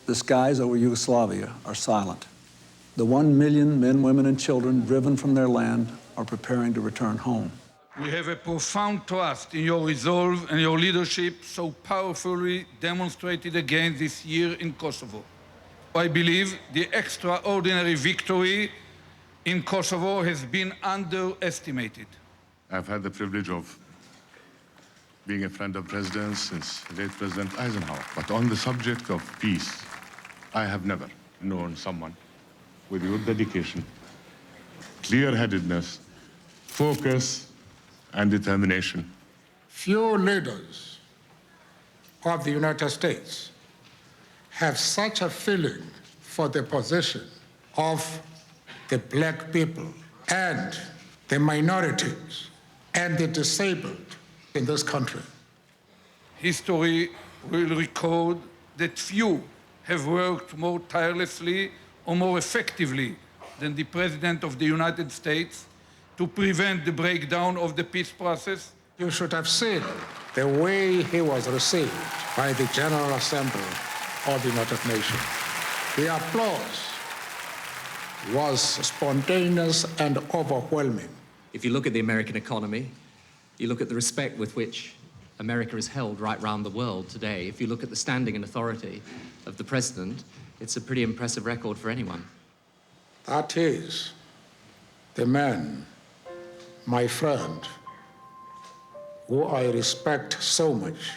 The skies over Yugoslavia are silent. The 1 million men, women, and children driven from their land are preparing to return home. We have a profound trust in your resolve and your leadership so powerfully demonstrated again this year in Kosovo. I believe the extraordinary victory in Kosovo has been underestimated. I've had the privilege of being a friend of presidents since late President Eisenhower. But on the subject of peace, I have never known someone with your dedication, clear-headedness, focus, and determination. Few leaders of the United States have such a feeling for the position of the black people and the minorities and the disabled in this country. History will record that few have worked more tirelessly or more effectively than the President of the United States to prevent the breakdown of the peace process. You should have seen the way he was received by the General Assembly of the United Nations. The applause was spontaneous and overwhelming. If you look at the American economy, you look at the respect with which America is held right around the world today. If you look at the standing and authority of the president, it's a pretty impressive record for anyone. That is the man, my friend, who I respect so much.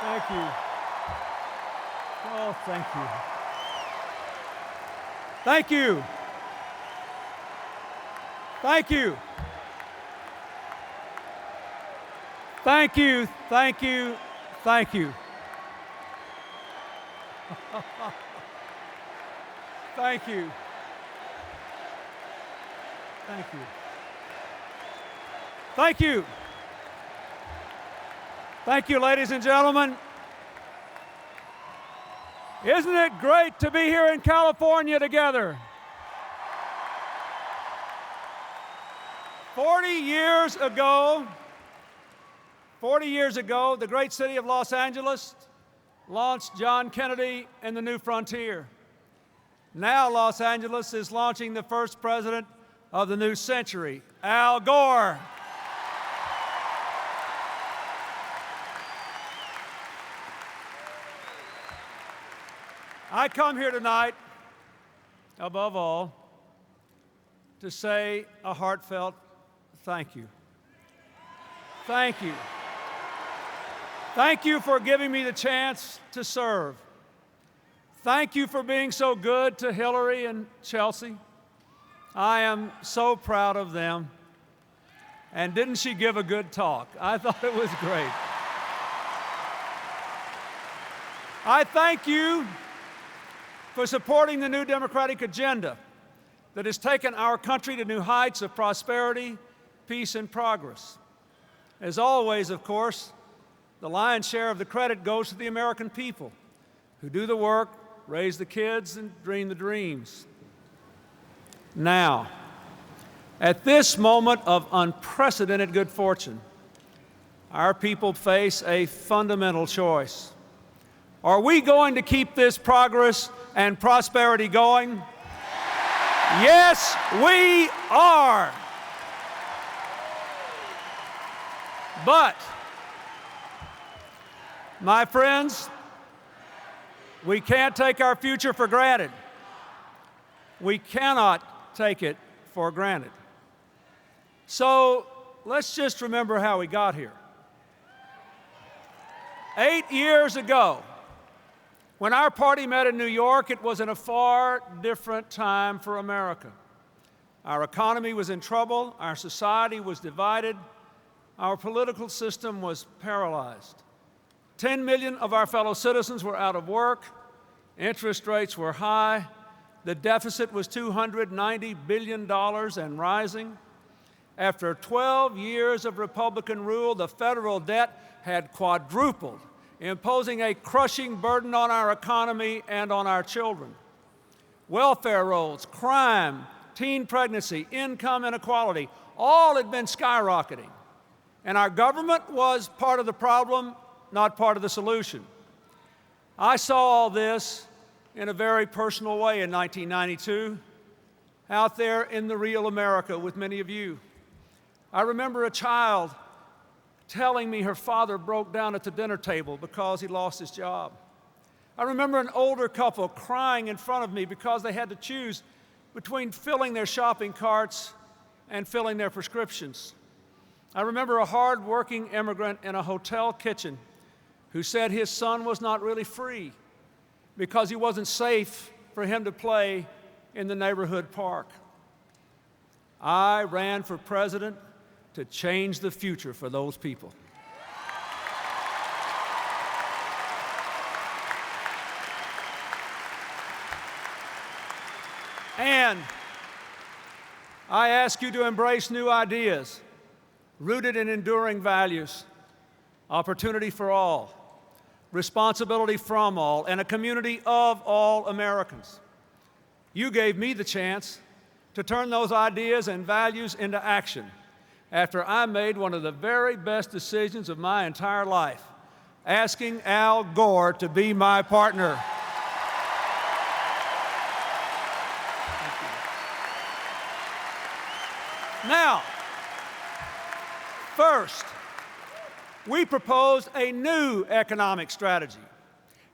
Thank you. Oh, thank you. Thank you. Thank you. Thank you. Thank you. Thank you. Thank you. Thank you. Thank you. Thank you, ladies and gentlemen. Isn't it great to be here in California together? 40 years ago, the great city of Los Angeles launched John Kennedy and the New Frontier. Now Los Angeles is launching the first president of the new century, Al Gore. I come here tonight, above all, to say a heartfelt thank you. Thank you. Thank you for giving me the chance to serve. Thank you for being so good to Hillary and Chelsea. I am so proud of them. And didn't she give a good talk? I thought it was great. I thank you for supporting the new Democratic agenda that has taken our country to new heights of prosperity, peace, and progress. As always, of course, the lion's share of the credit goes to the American people who do the work, raise the kids, and dream the dreams. Now, at this moment of unprecedented good fortune, our people face a fundamental choice. Are we going to keep this progress and prosperity going? Yes, we are. But, my friends, we can't take our future for granted. We cannot take it for granted. So let's just remember how we got here. 8 years ago, when our party met in New York, it was in a far different time for America. Our economy was in trouble, our society was divided, our political system was paralyzed. 10 million of our fellow citizens were out of work, interest rates were high, the deficit was $290 billion and rising. After 12 years of Republican rule, the federal debt had quadrupled, imposing a crushing burden on our economy and on our children. Welfare rolls, crime, teen pregnancy, income inequality, all had been skyrocketing. And our government was part of the problem, not part of the solution. I saw all this in a very personal way in 1992, out there in the real America with many of you. I remember a child telling me her father broke down at the dinner table because he lost his job. I remember an older couple crying in front of me because they had to choose between filling their shopping carts and filling their prescriptions. I remember a hard-working immigrant in a hotel kitchen who said his son was not really free because he wasn't safe for him to play in the neighborhood park. I ran for president to change the future for those people. And I ask you to embrace new ideas, rooted in enduring values, opportunity for all, responsibility from all, and a community of all Americans. You gave me the chance to turn those ideas and values into action after I made one of the very best decisions of my entire life, asking Al Gore to be my partner. Now, first, we proposed a new economic strategy.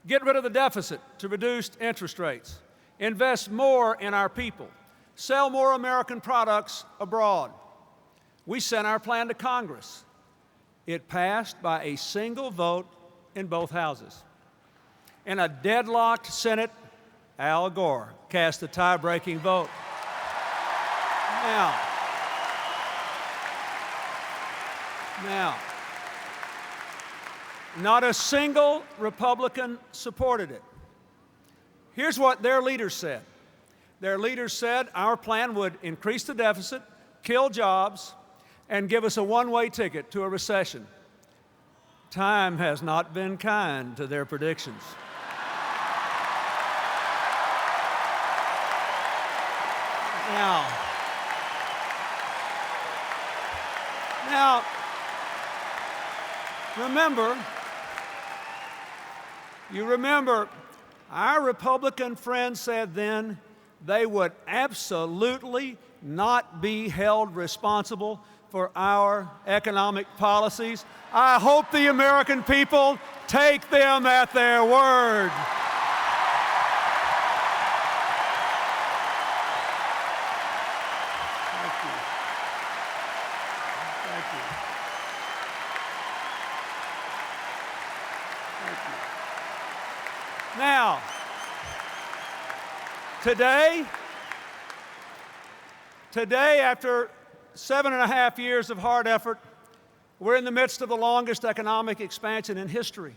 Get rid of the deficit to reduce interest rates, invest more in our people, sell more American products abroad. We sent our plan to Congress. It passed by a single vote in both houses. In a deadlocked Senate, Al Gore cast the tie-breaking vote. Now, not a single Republican supported it. Here's what their leaders said. Their leaders said our plan would increase the deficit, kill jobs, and give us a one-way ticket to a recession. Time has not been kind to their predictions. Now, you remember, our Republican friends said then they would absolutely not be held responsible for our economic policies. I hope the American people take them at their word. Now, today, after 7.5 years of hard effort, we're in the midst of the longest economic expansion in history.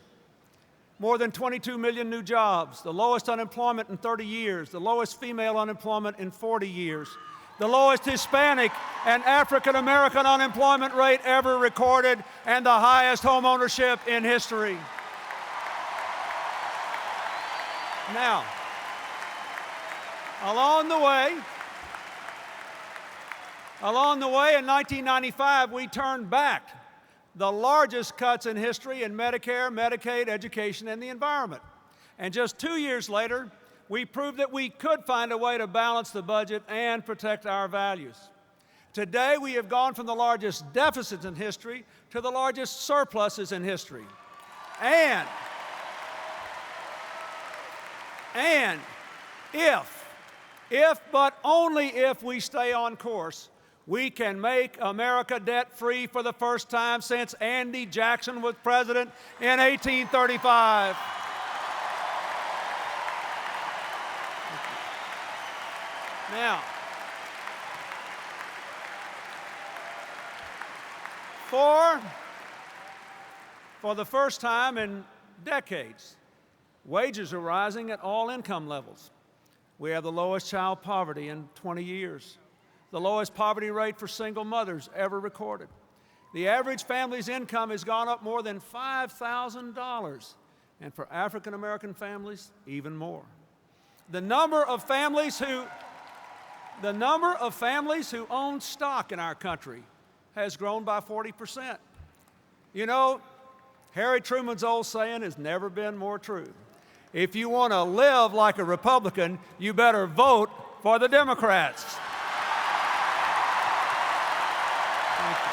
More than 22 million new jobs, the lowest unemployment in 30 years, the lowest female unemployment in 40 years, the lowest Hispanic and African American unemployment rate ever recorded, and the highest home ownership in history. Now, along the way, in 1995, we turned back the largest cuts in history in Medicare, Medicaid, education, and the environment. And just 2 years later, we proved that we could find a way to balance the budget and protect our values. Today, we have gone from the largest deficits in history to the largest surpluses in history. And if, but only if we stay on course, we can make America debt-free for the first time since Andy Jackson was president in 1835. Now, for the first time in decades, wages are rising at all income levels. We have the lowest child poverty in 20 years, the lowest poverty rate for single mothers ever recorded. The average family's income has gone up more than $5,000, and for African American families, even more. The number of families who own stock in our country has grown by 40%. You know, Harry Truman's old saying has never been more true. If you want to live like a Republican, you better vote for the Democrats. Thank you.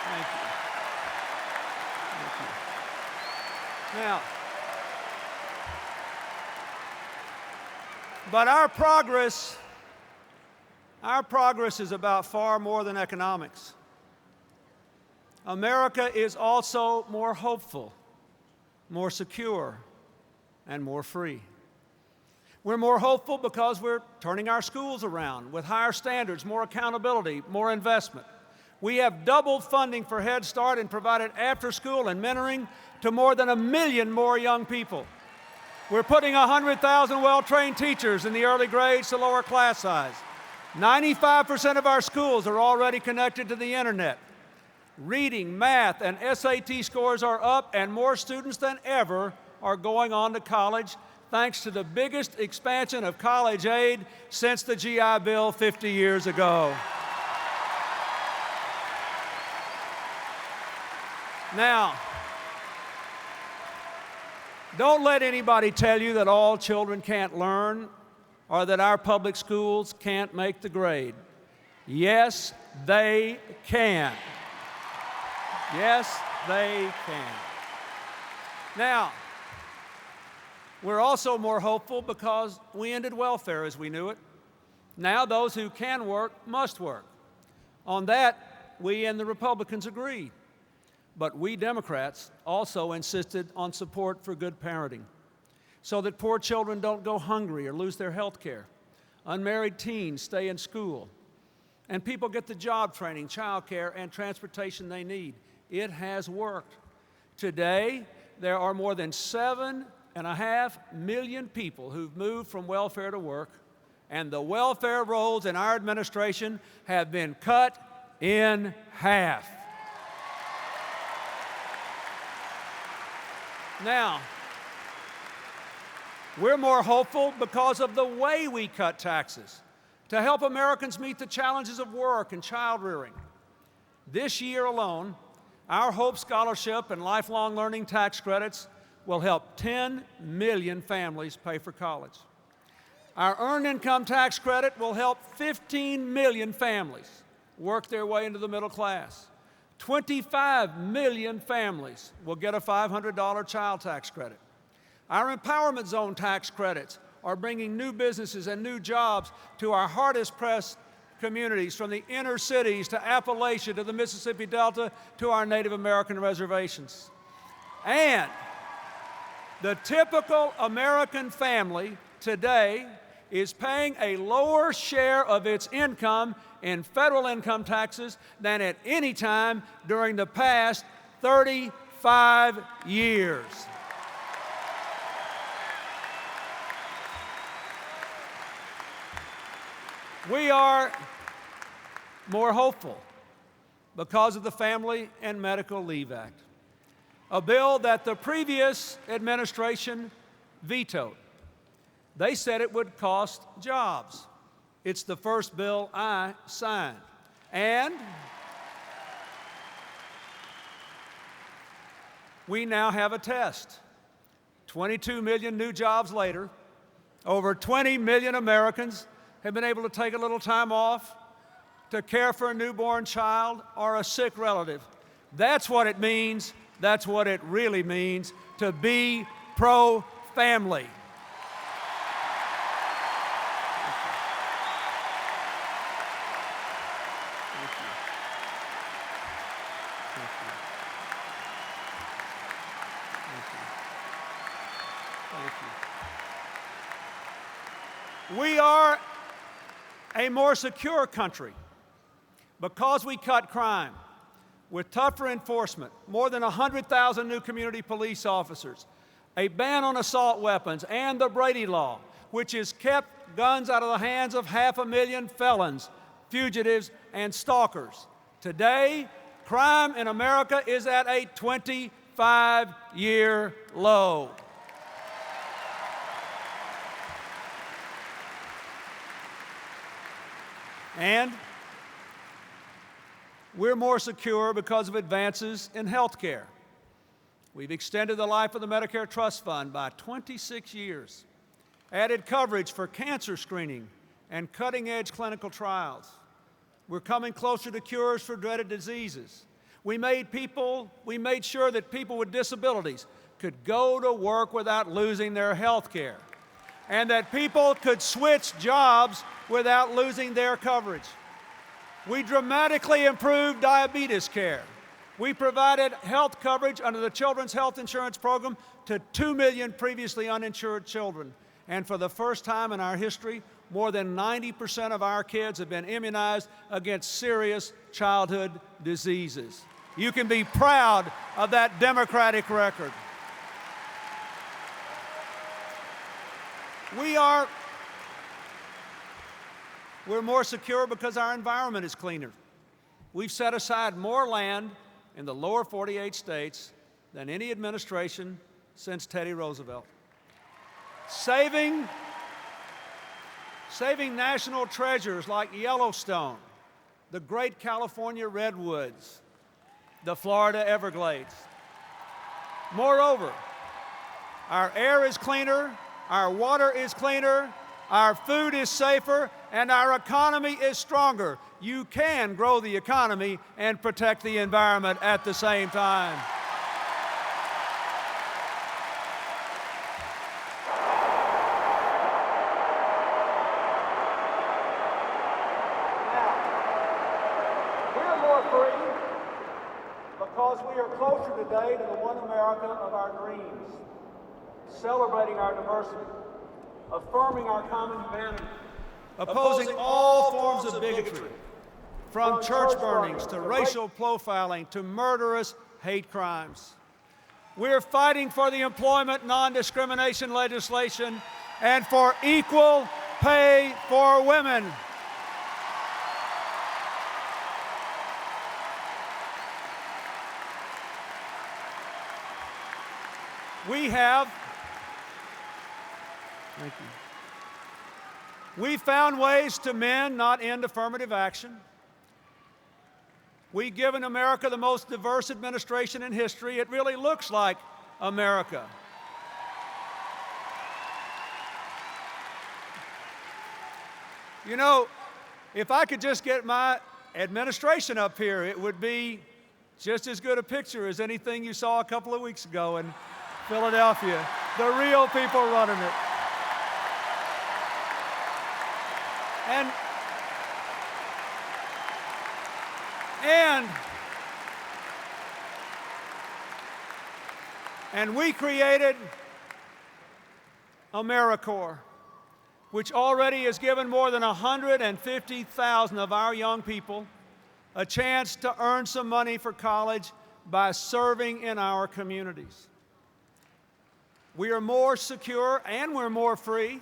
Thank you. Now, but our progress is about far more than economics. America is also more hopeful, more secure, and more free. We're more hopeful because we're turning our schools around with higher standards, more accountability, more investment. We have doubled funding for Head Start and provided after-school and mentoring to more than 1 million more young people. We're putting 100,000 well-trained teachers in the early grades to lower class size. 95% of our schools are already connected to the internet. Reading, math, and SAT scores are up, and more students than ever are going on to college, thanks to the biggest expansion of college aid since the GI Bill 50 years ago. Now, don't let anybody tell you that all children can't learn or that our public schools can't make the grade. Yes, they can. Yes, they can. Now, We're also more hopeful because we ended welfare as we knew it. Now those who can work must work. On that, we and the Republicans agreed. But we Democrats also insisted on support for good parenting so that poor children don't go hungry or lose their health care. Unmarried teens stay in school, and people get the job training, child care, and transportation they need. It has worked. Today, there are more than 7.5 million people who've moved from welfare to work, and the welfare rolls in our administration have been cut in half. Now, we're more hopeful because of the way we cut taxes to help Americans meet the challenges of work and child rearing. This year alone, our Hope Scholarship and Lifelong Learning tax credits will help 10 million families pay for college. Our Earned Income Tax Credit will help 15 million families work their way into the middle class. 25 million families will get a $500 child tax credit. Our Empowerment Zone tax credits are bringing new businesses and new jobs to our hardest pressed communities, from the inner cities to Appalachia to the Mississippi Delta to our Native American reservations. And the typical American family today is paying a lower share of its income in federal income taxes than at any time during the past 35 years. We are more hopeful because of the Family and Medical Leave Act, a bill that the previous administration vetoed. They said it would cost jobs. It's the first bill I signed. And we now have a test. 22 million new jobs later, over 20 million Americans have been able to take a little time off to care for a newborn child or a sick relative. That's what it means. That's what it really means to be pro-family. We are a more secure country because we cut crime with tougher enforcement, more than 100,000 new community police officers, a ban on assault weapons, and the Brady Law, which has kept guns out of the hands of 500,000 felons, fugitives, and stalkers. Today, crime in America is at a 25-year low. And we're more secure because of advances in health care. We've extended the life of the Medicare Trust Fund by 26 years, added coverage for cancer screening and cutting-edge clinical trials. We're coming closer to cures for dreaded diseases. We made sure that people with disabilities could go to work without losing their health care, and that people could switch jobs without losing their coverage. We dramatically improved diabetes care. We provided health coverage under the Children's Health Insurance Program to 2 million previously uninsured children. And for the first time in our history, more than 90% of our kids have been immunized against serious childhood diseases. You can be proud of that Democratic record. We're more secure because our environment is cleaner. We've set aside more land in the lower 48 states than any administration since Teddy Roosevelt. Saving national treasures like Yellowstone, the great California redwoods, the Florida Everglades. Moreover, our air is cleaner, our water is cleaner, our food is safer, and our economy is stronger. You can grow the economy and protect the environment at the same time. free because we are closer today to the one America of our dreams, celebrating our diversity, affirming our common humanity, opposing all forms of bigotry, from church burnings to racial profiling to murderous hate crimes. We're fighting for the employment non-discrimination legislation and for equal pay for women. We found ways to mend, not end affirmative action. We've given America the most diverse administration in history. It really looks like America. You know, if I could just get my administration up here, it would be just as good a picture as anything you saw a couple of weeks ago in Philadelphia. The real people running it. And we created AmeriCorps, which already has given more than 150,000 of our young people a chance to earn some money for college by serving in our communities. We are more secure and we're more free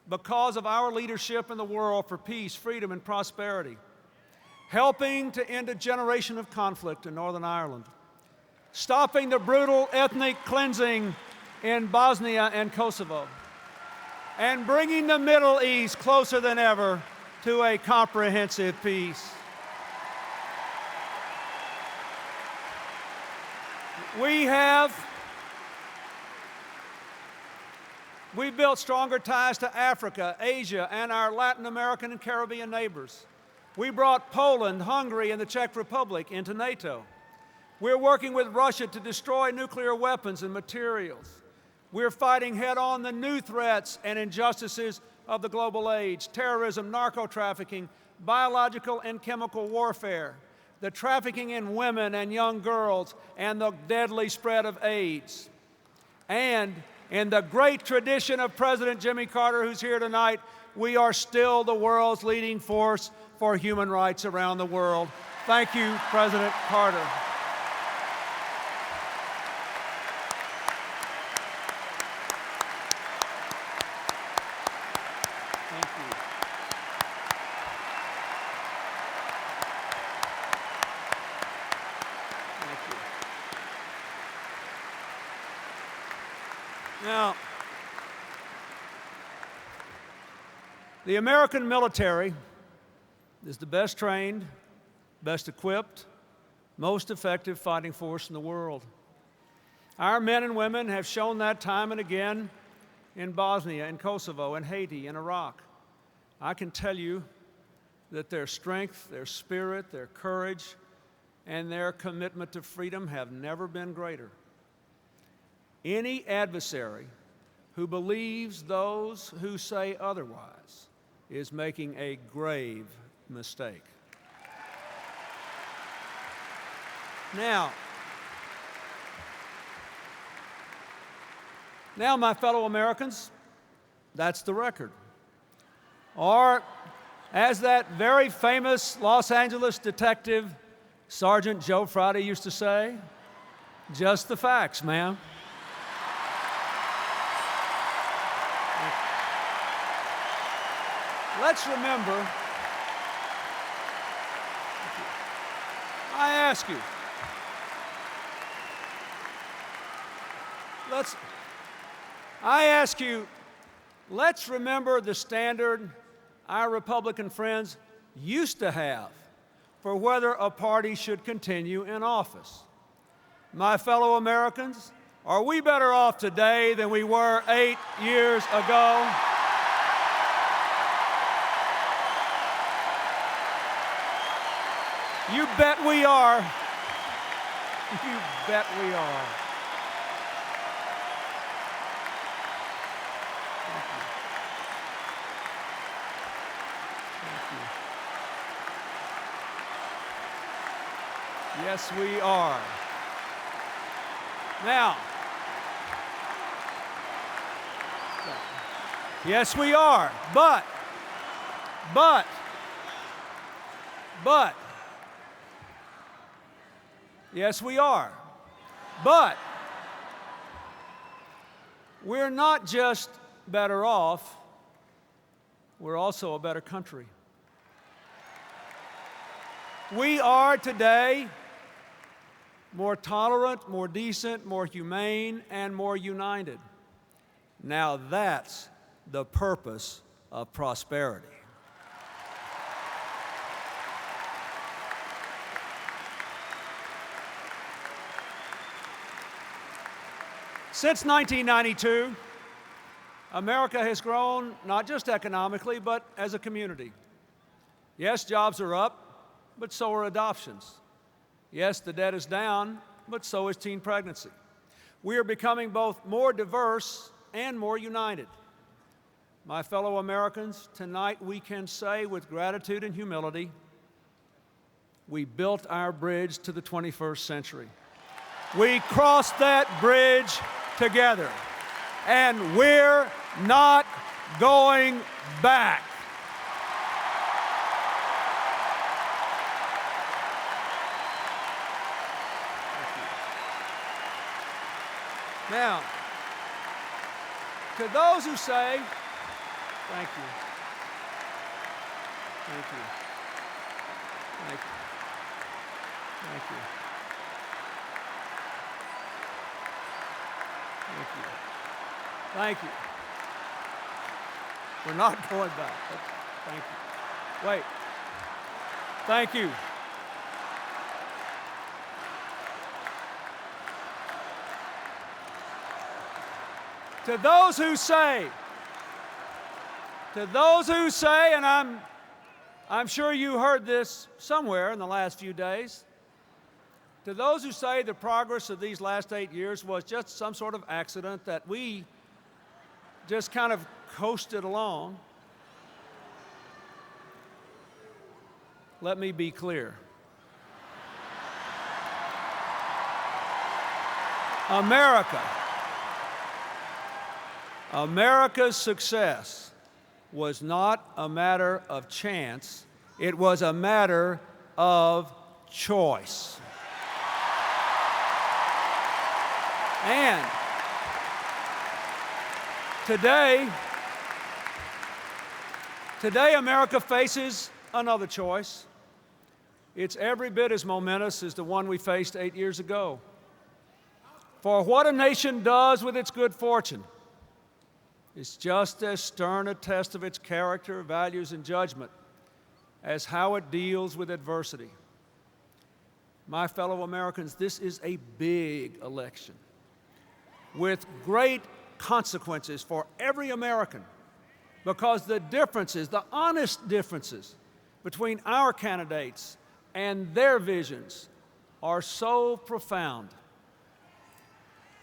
because of our leadership in the world for peace, freedom, and prosperity, helping to end a generation of conflict in Northern Ireland, stopping the brutal ethnic cleansing in Bosnia and Kosovo, and bringing the Middle East closer than ever to a comprehensive peace. We built stronger ties to Africa, Asia, and our Latin American and Caribbean neighbors. We brought Poland, Hungary, and the Czech Republic into NATO. We're working with Russia to destroy nuclear weapons and materials. We're fighting head-on the new threats and injustices of the global age: terrorism, narco-trafficking, biological and chemical warfare, the trafficking in women and young girls, and the deadly spread of AIDS. And in the great tradition of President Jimmy Carter, who's here tonight, we are still the world's leading force for human rights around the world. Thank you, President Carter. Thank you. Thank you. Now, the American military is the best trained, best equipped, most effective fighting force in the world. Our men and women have shown that time and again in Bosnia, in Kosovo, in Haiti, in Iraq. I can tell you that their strength, their spirit, their courage, and their commitment to freedom have never been greater. Any adversary who believes those who say otherwise is making a grave mistake. Now, my fellow Americans, that's the record. Or, as that very famous Los Angeles detective, Sergeant Joe Friday, used to say, just the facts, ma'am. Let's remember, I ask you, let's remember the standard our Republican friends used to have for whether a party should continue in office. My fellow Americans, are we better off today than we were 8 years ago? You bet we are. You bet we are. Thank you. Thank you. Yes, we are. Now, yes, we are. But, yes, we are. But, we're not just better off, we're also a better country. We are today more tolerant, more decent, more humane, and more united. Now that's the purpose of prosperity. Since 1992, America has grown not just economically, but as a community. Yes, jobs are up, but so are adoptions. Yes, the debt is down, but so is teen pregnancy. We are becoming both more diverse and more united. My fellow Americans, tonight we can say with gratitude and humility, we built our bridge to the 21st century. We crossed that bridge together, and we're not going back. Now, to those who say, thank you, thank you, thank you, thank you, thank you, thank you. We're not going back. Thank you. Wait. Thank you. To those who say, and I'm sure you heard this somewhere in the last few days, to those who say the progress of these last 8 years was just some sort of accident that we just kind of coasted along, let me be clear. America's success was not a matter of chance, it was a matter of choice. And today America faces another choice. It's every bit as momentous as the one we faced 8 years ago. For what a nation does with its good fortune is just as stern a test of its character, values, and judgment as how it deals with adversity. My fellow Americans, this is a big election with great consequences for every American because the differences, the honest differences between our candidates and their visions are so profound.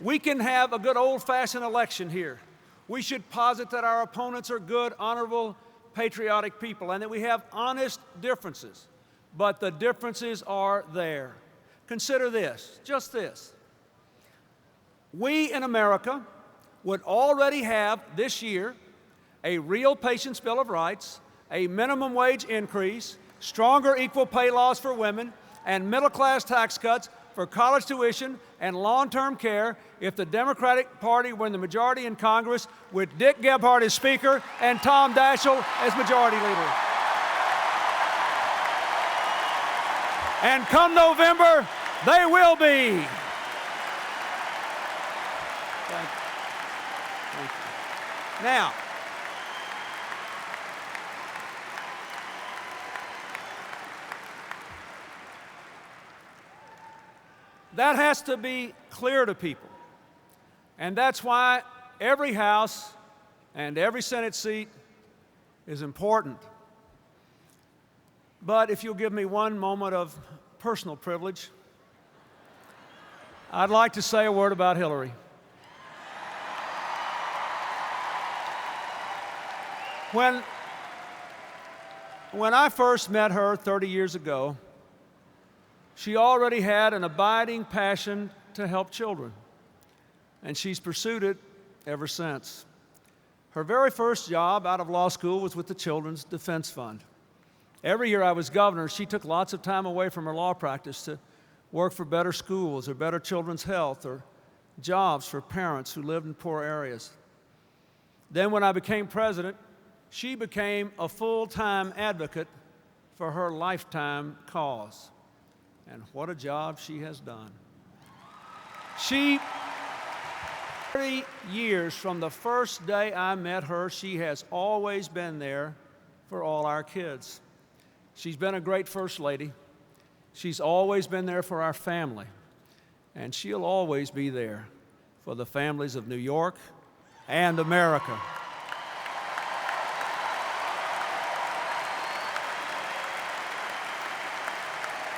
We can have a good old-fashioned election here. We should posit that our opponents are good, honorable, patriotic people and that we have honest differences, but the differences are there. Consider this, just this. We in America would already have this year a real Patients' Bill of Rights, a minimum wage increase, stronger equal pay laws for women, and middle-class tax cuts for college tuition and long-term care if the Democratic Party were in the majority in Congress with Dick Gephardt as Speaker and Tom Daschle as Majority Leader. And come November, they will be. Thank you. Thank you. Now, that has to be clear to people. And that's why every House and every Senate seat is important. But if you'll give me one moment of personal privilege, I'd like to say a word about Hillary. When I first met her 30 years ago, She already had an abiding passion to help children, and she's pursued it ever since. Her very first job out of law school was with the Children's Defense Fund. Every year I was governor, she took lots of time away from her law practice to work for better schools or better children's health or jobs for parents who lived in poor areas. Then when I became president, she became a full-time advocate for her lifetime cause. And what a job she has done. 30 years from the first day I met her, she has always been there for all our kids. She's been a great First Lady. She's always been there for our family. And she'll always be there for the families of New York and America.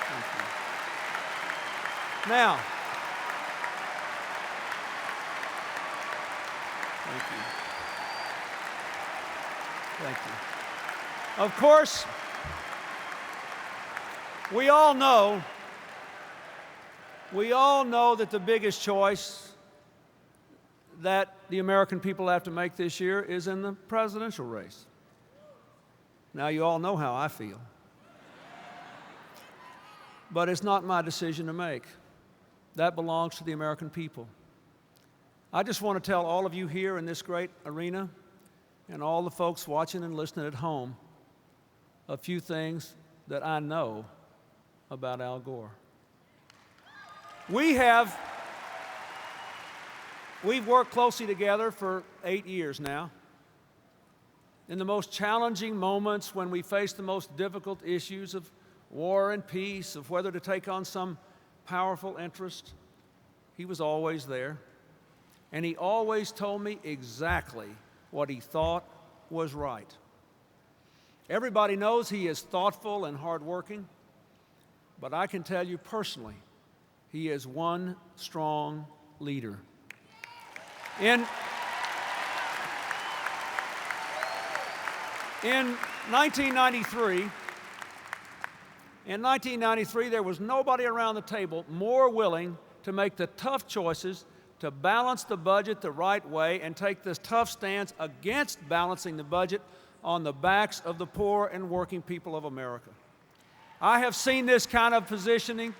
Thank you. Now, thank you. Thank you. Of course, we all know that the biggest choice that the American people have to make this year is in the presidential race. Now, you all know how I feel. But it's not my decision to make. That belongs to the American people. I just want to tell all of you here in this great arena and all the folks watching and listening at home a few things that I know about Al Gore. We've worked closely together for 8 years now. In the most challenging moments when we face the most difficult issues of war and peace, of whether to take on some powerful interest, he was always there. And he always told me exactly what he thought was right. Everybody knows he is thoughtful and hardworking, but I can tell you personally, he is one strong leader. In 1993, there was nobody around the table more willing to make the tough choices to balance the budget the right way and take this tough stance against balancing the budget on the backs of the poor and working people of America. I have seen this kind of positioning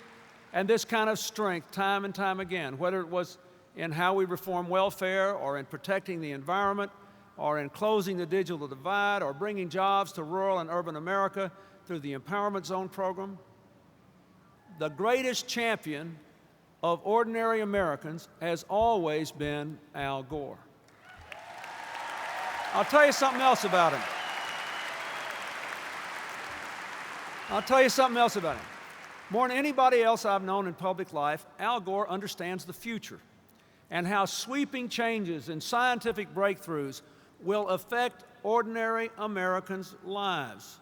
and this kind of strength time and time again, whether it was in how we reform welfare or in protecting the environment or in closing the digital divide or bringing jobs to rural and urban America through the Empowerment Zone program. The greatest champion of ordinary Americans has always been Al Gore. I'll tell you something else about him. More than anybody else I've known in public life, Al Gore understands the future and how sweeping changes and scientific breakthroughs will affect ordinary Americans' lives.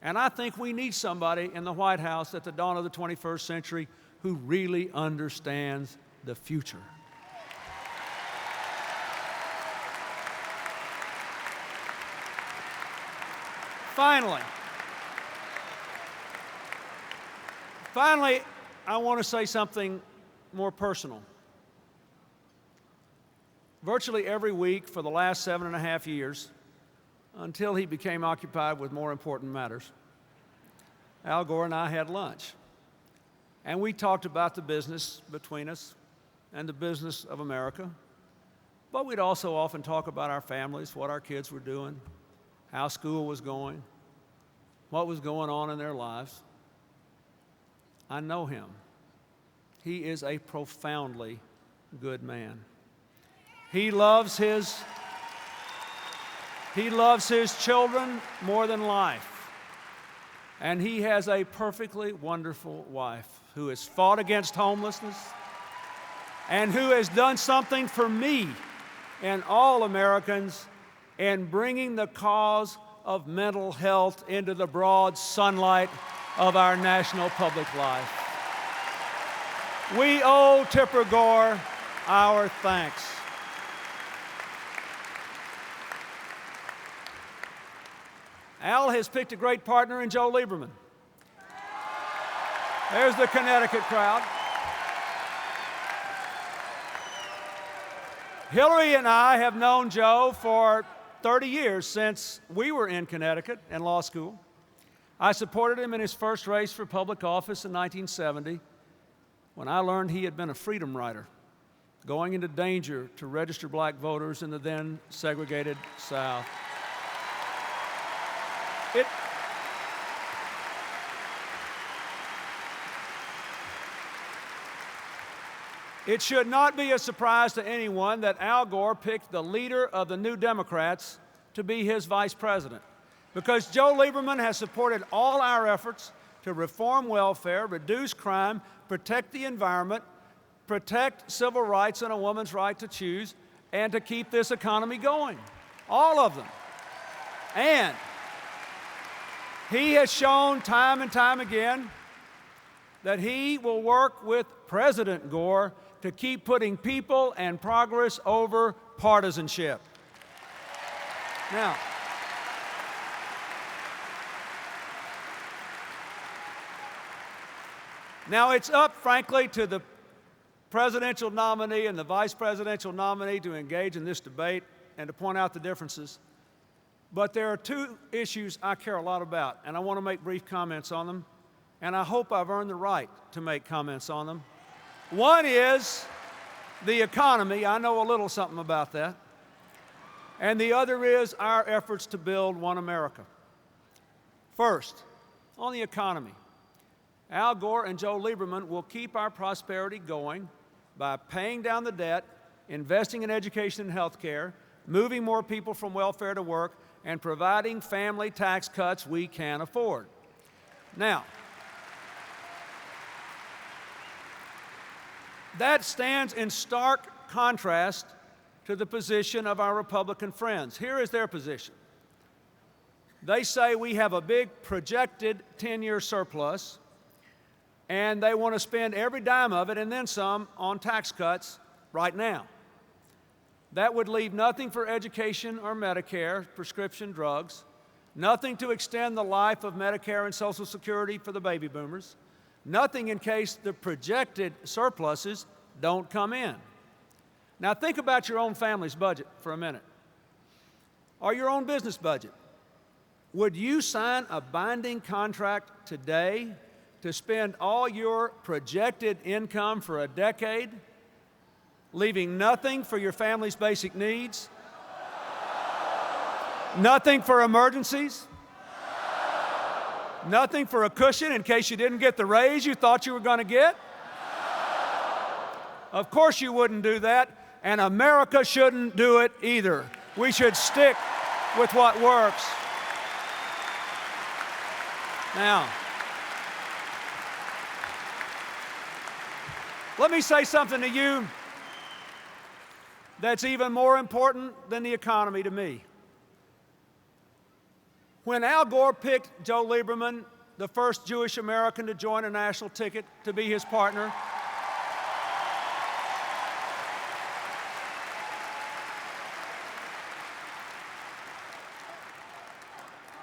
And I think we need somebody in the White House at the dawn of the 21st century who really understands the future. Finally, I want to say something more personal. Virtually every week for the last 7.5 years, until he became occupied with more important matters, Al Gore and I had lunch. And we talked about the business between us and the business of America. But we'd also often talk about our families, what our kids were doing, how school was going, what was going on in their lives. I know him. He is a profoundly good man. He loves his children more than life. And he has a perfectly wonderful wife who has fought against homelessness and who has done something for me and all Americans in bringing the cause of mental health into the broad sunlight of our national public life. We owe Tipper Gore our thanks. Al has picked a great partner in Joe Lieberman. There's the Connecticut crowd. Hillary and I have known Joe for 30 years, since we were in Connecticut in law school. I supported him in his first race for public office in 1970 when I learned he had been a freedom rider, going into danger to register black voters in the then segregated South. It should not be a surprise to anyone that Al Gore picked the leader of the New Democrats to be his vice president, because Joe Lieberman has supported all our efforts to reform welfare, reduce crime, protect the environment, protect civil rights and a woman's right to choose, and to keep this economy going. All of them. And he has shown time and time again that he will work with President Gore to keep putting people and progress over partisanship. Now it's up, frankly, to the presidential nominee and the vice presidential nominee to engage in this debate and to point out the differences. But there are two issues I care a lot about, and I want to make brief comments on them, and I hope I've earned the right to make comments on them. One is the economy. I know a little something about that. And the other is our efforts to build one America. First, on the economy, Al Gore and Joe Lieberman will keep our prosperity going by paying down the debt, investing in education and health care, moving more people from welfare to work, and providing family tax cuts we can afford. Now, that stands in stark contrast to the position of our Republican friends. Here is their position. They say we have a big projected 10-year surplus, and they want to spend every dime of it and then some on tax cuts right now. That would leave nothing for education or Medicare, prescription drugs, nothing to extend the life of Medicare and Social Security for the baby boomers, nothing in case the projected surpluses don't come in. Now think about your own family's budget for a minute, or your own business budget. Would you sign a binding contract today to spend all your projected income for a decade, leaving nothing for your family's basic needs? Nothing for emergencies? Nothing for a cushion in case you didn't get the raise you thought you were going to get? Of course you wouldn't do that, and America shouldn't do it either. We should stick with what works. Now, let me say something to you that's even more important than the economy to me. When Al Gore picked Joe Lieberman, the first Jewish American to join a national ticket, to be his partner,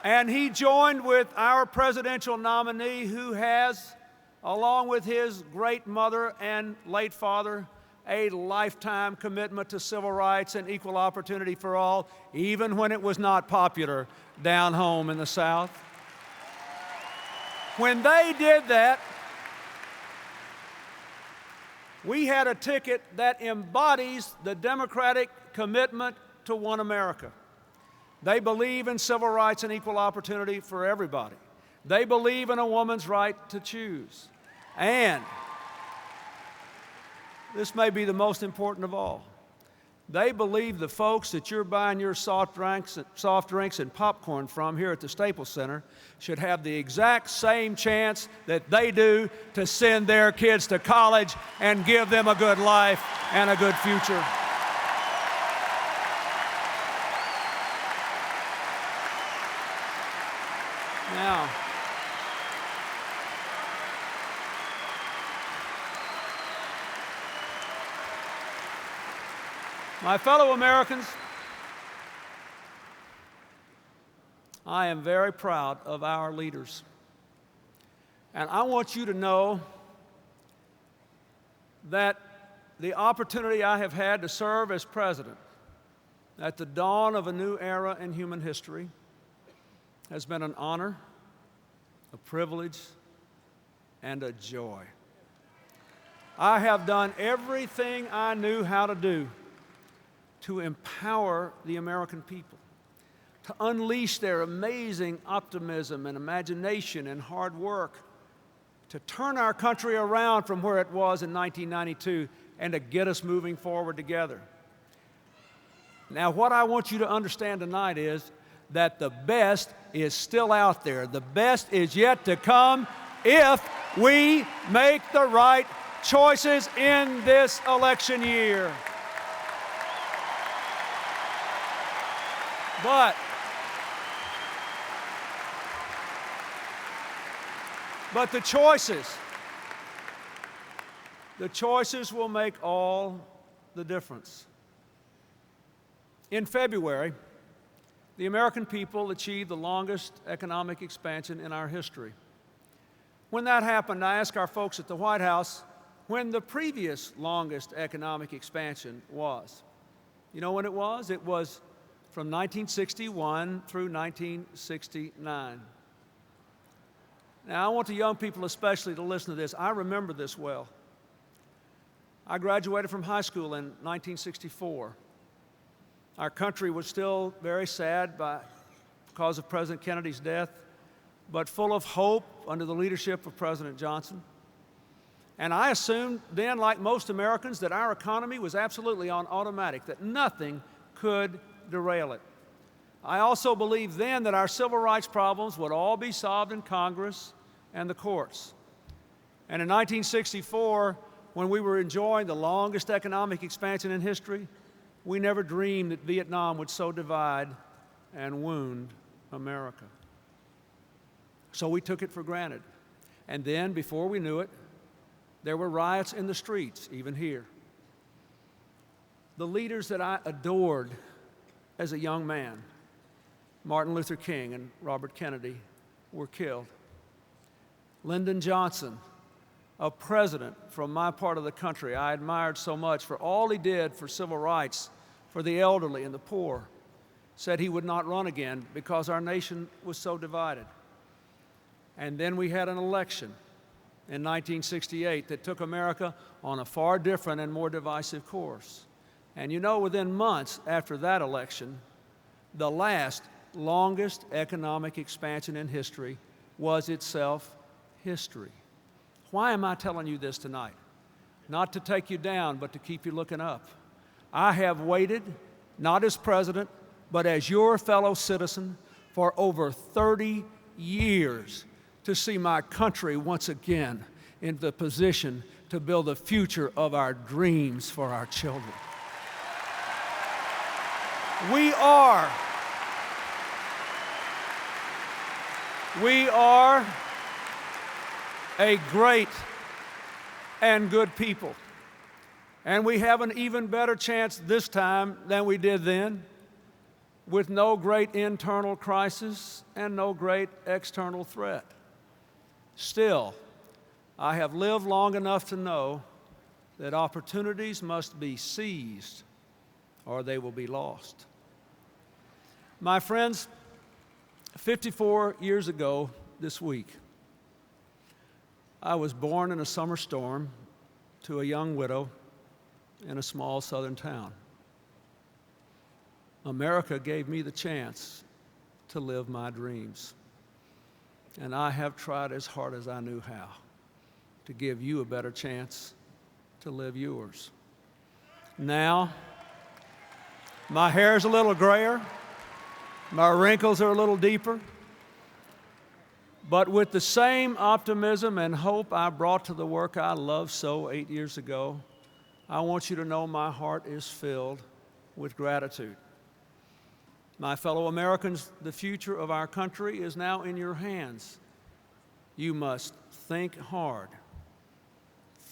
and he joined with our presidential nominee, who has, along with his great mother and late father, a lifetime commitment to civil rights and equal opportunity for all, even when it was not popular down home in the South. When they did that, we had a ticket that embodies the Democratic commitment to one America. They believe in civil rights and equal opportunity for everybody. They believe in a woman's right to choose. And this may be the most important of all. They believe the folks that you're buying your soft drinks and popcorn from here at the Staples Center should have the exact same chance that they do to send their kids to college and give them a good life and a good future. Now, my fellow Americans, I am very proud of our leaders. And I want you to know that the opportunity I have had to serve as president at the dawn of a new era in human history has been an honor, a privilege, and a joy. I have done everything I knew how to do to empower the American people, to unleash their amazing optimism and imagination and hard work, to turn our country around from where it was in 1992 and to get us moving forward together. Now, what I want you to understand tonight is that the best is still out there. The best is yet to come if we make the right choices in this election year. But the choices will make all the difference. In February, the American people achieved the longest economic expansion in our history. When that happened, I asked our folks at the White House when the previous longest economic expansion was. You know when it was? It was from 1961 through 1969. Now, I want the young people especially to listen to this. I remember this well. I graduated from high school in 1964. Our country was still very sad because of President Kennedy's death, but full of hope under the leadership of President Johnson. And I assumed then, like most Americans, that our economy was absolutely on automatic, that nothing could derail it. I also believed then that our civil rights problems would all be solved in Congress and the courts. And in 1964, when we were enjoying the longest economic expansion in history, we never dreamed that Vietnam would so divide and wound America. So we took it for granted. And then, before we knew it, there were riots in the streets, even here. The leaders that I adored as a young man, Martin Luther King and Robert Kennedy, were killed. Lyndon Johnson, a president from my part of the country I admired so much for all he did for civil rights, for the elderly and the poor, said he would not run again because our nation was so divided. And then we had an election in 1968 that took America on a far different and more divisive course. And you know, within months after that election, the longest economic expansion in history was itself history. Why am I telling you this tonight? Not to take you down, but to keep you looking up. I have waited, not as president, but as your fellow citizen, for over 30 years to see my country once again in the position to build the future of our dreams for our children. We are a great and good people. And we have an even better chance this time than we did then, with no great internal crisis and no great external threat. Still, I have lived long enough to know that opportunities must be seized or they will be lost. My friends, 54 years ago this week, I was born in a summer storm to a young widow in a small southern town. America gave me the chance to live my dreams. And I have tried as hard as I knew how to give you a better chance to live yours. Now, my hair's a little grayer, my wrinkles are a little deeper, but with the same optimism and hope I brought to the work I loved so 8 years ago, I want you to know my heart is filled with gratitude. My fellow Americans, the future of our country is now in your hands. You must think hard,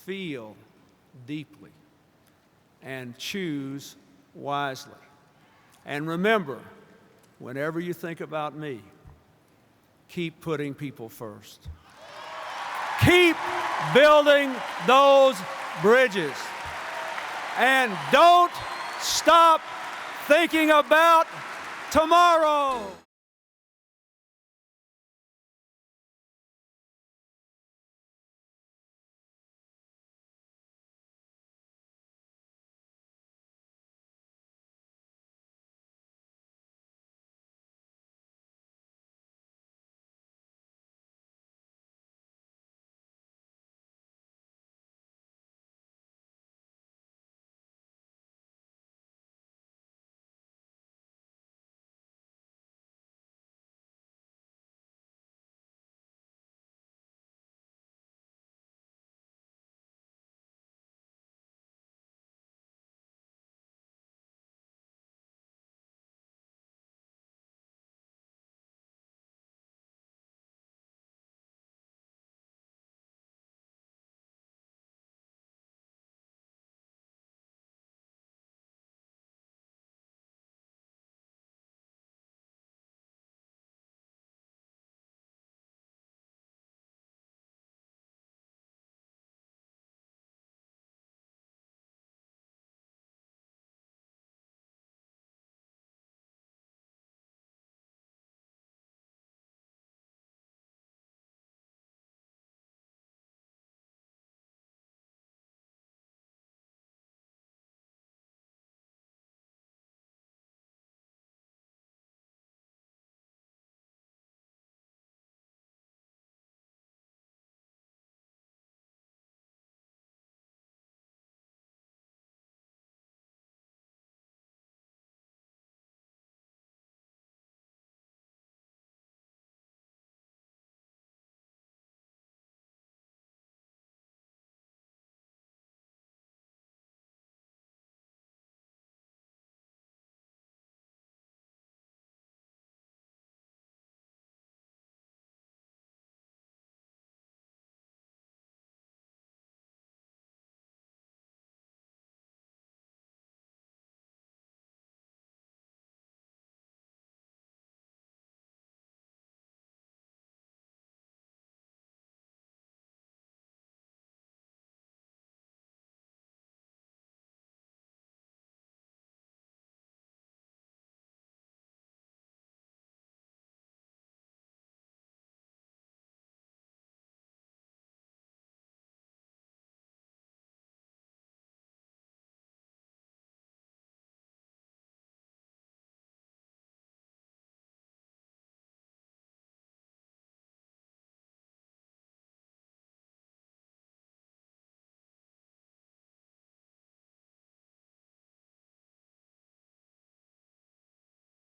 feel deeply, and choose wisely. And remember, whenever you think about me, keep putting people first. Keep building those bridges. And don't stop thinking about tomorrow.